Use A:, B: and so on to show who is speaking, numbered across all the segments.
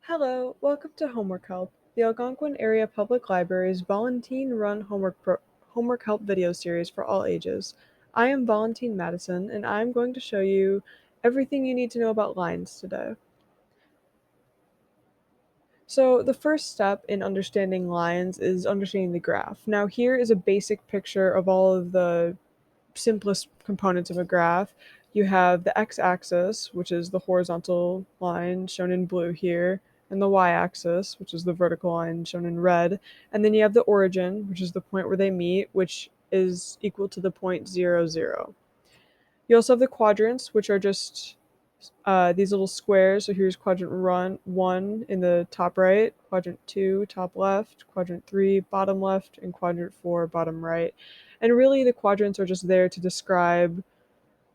A: Hello, welcome to Homework Help, the Algonquin Area Public Library's volunteer-run homework help video series for all ages. I am Valentine Madison, and I'm going to show you everything you need to know about lines today. So the first step in understanding lines is understanding the graph. Now here is a basic picture of all of the simplest components of a graph. You have the x-axis, which is the horizontal line shown in blue here, and the y-axis, which is the vertical line shown in red. And then you have the origin, which is the point where they meet, which is equal to the point 0, 0. You also have the quadrants, which are just these little squares. So here's quadrant 1 in the top right, quadrant 2 top left, quadrant 3 bottom left, and quadrant 4 bottom right. And really the quadrants are just there to describe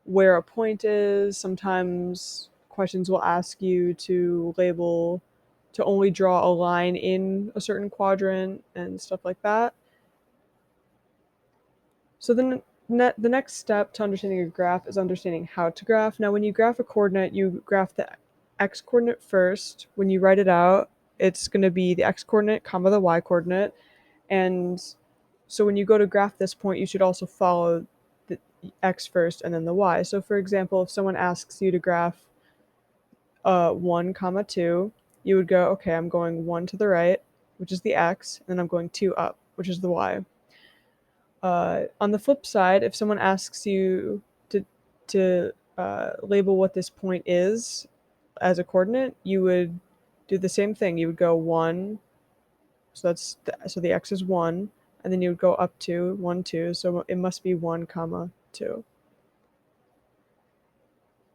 A: where a point is. Sometimes questions will ask you to label, to only draw a line in a certain quadrant and stuff like that. So then the next step to understanding a graph is understanding how to graph. Now, when you graph a coordinate, you graph the x-coordinate first. When you write it out, it's going to be the x-coordinate comma the y-coordinate. And so when you go to graph this point, you should also follow the x first and then the y. So for example, if someone asks you to graph 1 comma 2, you would go, okay, I'm going 1 to the right, which is the x, and then I'm going 2 up, which is the y. On the flip side, if someone asks you to label what this point is as a coordinate, you would do the same thing. You would go 1, so the x is 1, and then you would go up to 1, 2, so it must be 1 comma 2.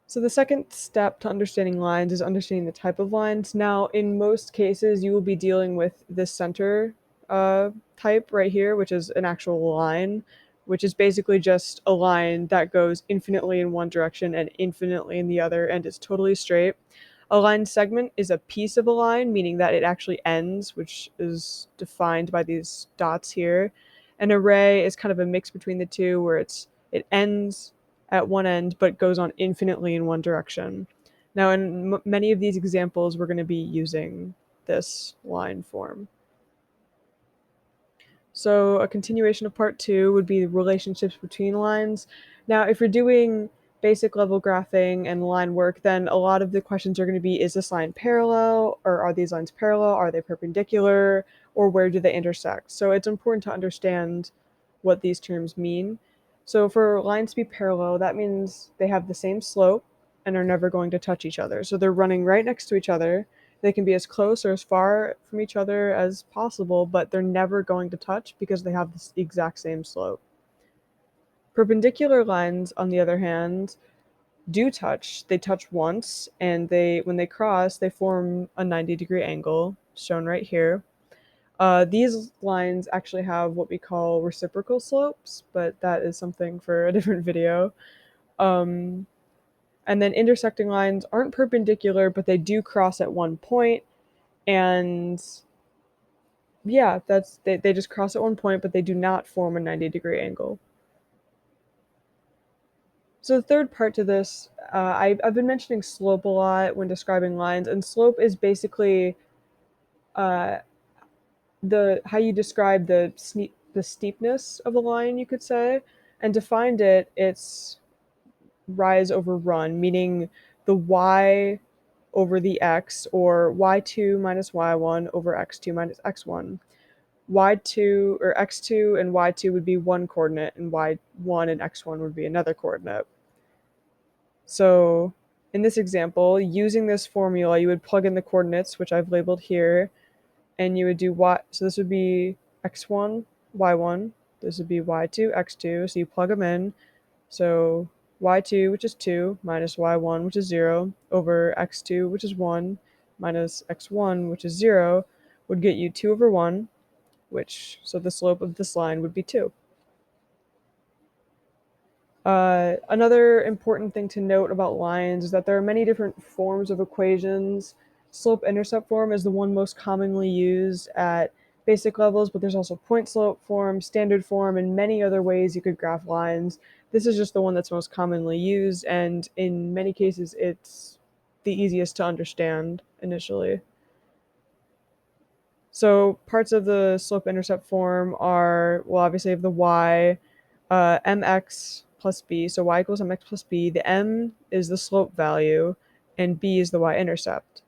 A: So the second step to understanding lines is understanding the type of lines. Now, in most cases, you will be dealing with this center type right here, which is an actual line, which is basically just a line that goes infinitely in one direction and infinitely in the other, and is totally straight. A line segment is a piece of a line, meaning that it actually ends, which is defined by these dots here. An array is kind of a mix between the two, where it ends at one end but goes on infinitely in one direction. Now, in many of these examples, we're going to be using this line form. So a continuation of part 2 would be relationships between lines. Now, if you're doing basic level graphing and line work, then a lot of the questions are going to be, is this line parallel, or are these lines parallel, are they perpendicular, or where do they intersect? So it's important to understand what these terms mean. So for lines to be parallel, that means they have the same slope and are never going to touch each other. So they're running right next to each other. They can be as close or as far from each other as possible, but they're never going to touch because they have the exact same slope. Perpendicular lines, on the other hand, do touch. They touch once, and when they cross, they form a 90-degree angle, shown right here. These lines actually have what we call reciprocal slopes, but that is something for a different video. And then intersecting lines aren't perpendicular, but they do cross at one point. And yeah, they just cross at one point, but they do not form a 90-degree angle. So the third part to this, I've been mentioning slope a lot when describing lines, and slope is basically uh, how you describe the steepness of a line, you could say. And to find it, it's rise over run, meaning the y over the x, or y2 minus y1 over x2 minus x1. Y2 or x2 and y2 would be one coordinate, and y1 and x1 would be another coordinate. So in this example, using this formula, you would plug in the coordinates, which I've labeled here, and you would do y. So this would be x1, y1. This would be y2, x2. So you plug them in. So y2, which is 2, minus y1, which is 0, over x2, which is 1, minus x1, which is 0, would get you 2 over 1, so the slope of this line would be 2. Another important thing to note about lines is that there are many different forms of equations. Slope-intercept form is the one most commonly used at basic levels, but there's also point-slope form, standard form, and many other ways you could graph lines. This is just the one that's most commonly used, and in many cases it's the easiest to understand initially. So parts of the slope-intercept form are, well, obviously of the y, mx plus b, so y equals mx plus b. The m is the slope value, and b is the y-intercept.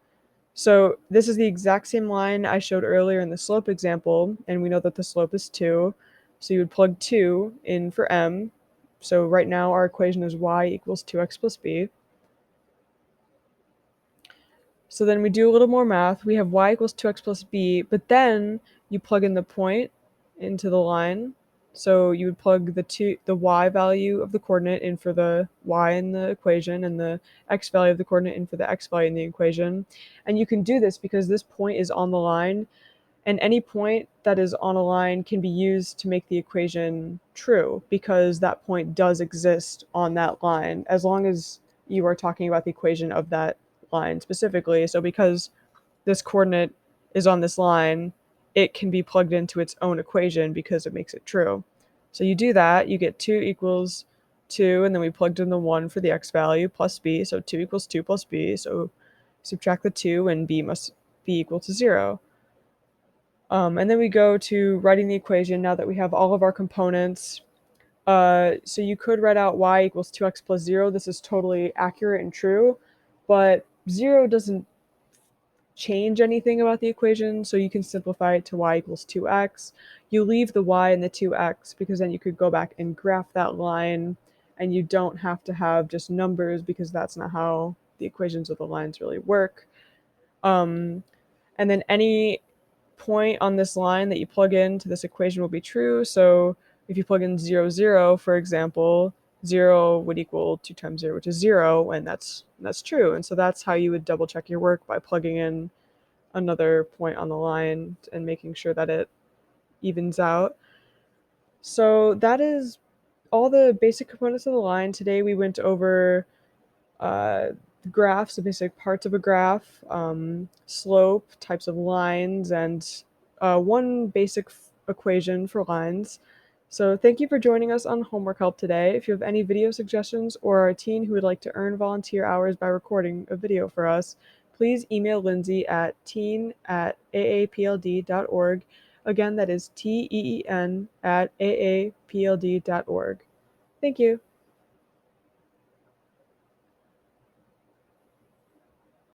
A: So this is the exact same line I showed earlier in the slope example, and we know that the slope is 2. So you would plug 2 in for m. So right now our equation is y equals 2x plus b. So then we do a little more math. We have y equals 2x plus b, but then you plug in the point into the line. So you would plug the y value of the coordinate in for the y in the equation and the x value of the coordinate in for the x value in the equation. And you can do this because this point is on the line, and any point that is on a line can be used to make the equation true because that point does exist on that line as long as you are talking about the equation of that line specifically. So because this coordinate is on this line, it can be plugged into its own equation because it makes it true. So you do that, you get 2 equals 2, and then we plugged in the 1 for the x value plus b, so 2 equals 2 plus b, so subtract the 2 and b must be equal to 0. And then we go to writing the equation now that we have all of our components. So you could write out y equals 2x plus 0. This is totally accurate and true, but 0 doesn't change anything about the equation, so you can simplify it to y equals 2x. You leave the y and the 2x because then you could go back and graph that line, and you don't have to have just numbers because that's not how the equations of the lines really work. And then any point on this line that you plug into this equation will be true. So if you plug in 0, 0, for example, 0 would equal 2 times 0, which is 0, and that's true. And so that's how you would double check your work, by plugging in another point on the line and making sure that it evens out. So that is all the basic components of the line. Today we went over graphs, the basic parts of a graph, slope, types of lines, and one basic equation for lines. So thank you for joining us on Homework Help today. If you have any video suggestions or are a teen who would like to earn volunteer hours by recording a video for us, please email Lindsay at teen@aapld.org. Again, that is TEEN@aapld.org. Thank you.